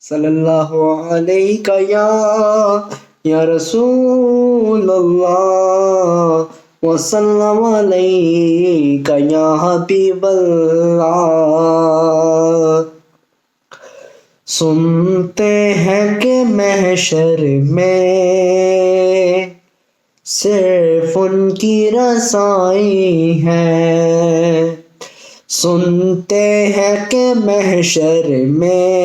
صلی اللہ علیہ یا رسول اللہ وسلم علیہ یا حبیب اللہ۔ سنتے ہیں کہ محشر میں صرف ان کی رسائی ہے، سنتے ہیں کہ محشر میں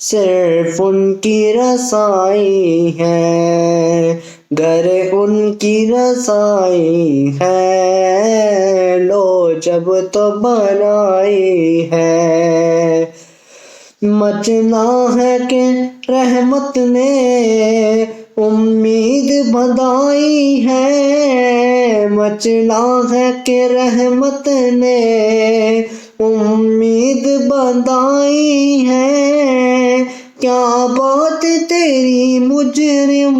صرف ان کی رسائی ہے، گر ان کی رسائی ہے لو جب تو بنائی ہے۔ مچنا ہے کہ رحمت نے امید بندھائی ہے، مچنا ہے کہ رحمت نے امید بندھائی ہے، کیا بات تیری مجرم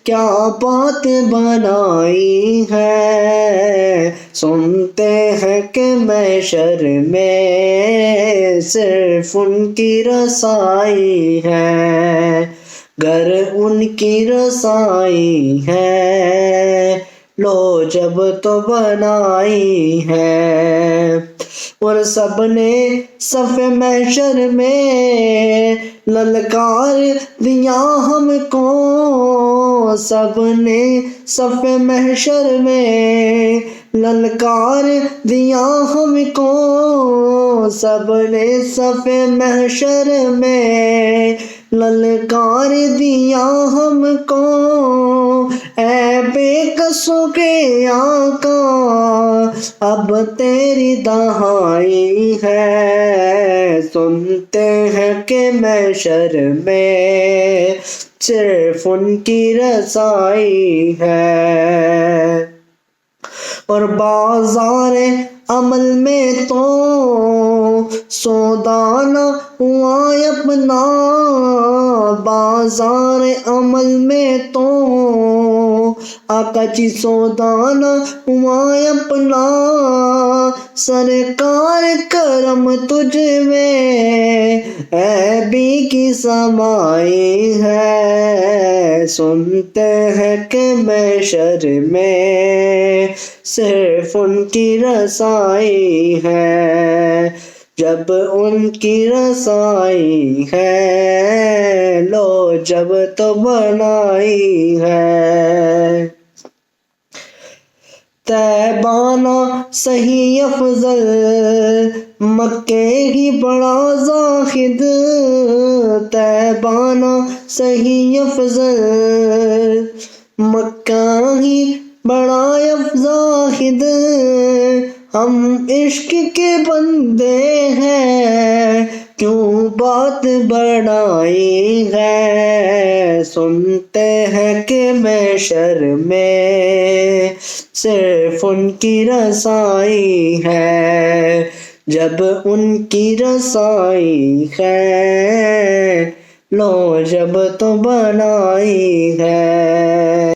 کیا بات بنائی ہے۔ سنتے ہیں کہ محشر میں صرف ان کی رسائی ہے، گر ان کی رسائی ہے لو جب تو بنائی ہے۔ اور سب نے صف محشر میں للکار دیا ہم کو، سب نے صف محشر میں للکار دیا ہم کو، سب نے صف محشر میں للکار دیا ہم کو، اے بے کسوں کے آقا اب تیری دہائی ہے۔ سنتے ہیں کہ محشر میں صرف ان کی رسائی ہے، اور بازار عمل میں تو سودا نہ ہوا اپنا، بازار عمل میں تو آقا جی سودا نہ ہوا اپنا، سرکار کرم تجھ میں عیبی کی سمائی ہے۔ سنتے ہیں کہ محشر میں صرف ان کی رسائی ہے، جب ان کی رسائی ہے لو جب تو بنائی ہے۔ طیبانہ صحیح افضل مکے ہی بڑا زاہد، طیبانہ صحیح افضل مکہ ہی بڑا زاہد، ہم عشق کے بندے ہیں کیوں بات بڑائی ہے۔ سنتے ہیں کہ محشر میں صرف ان کی رسائی ہے، جب ان کی رسائی ہے لو جب تو بنائی ہے۔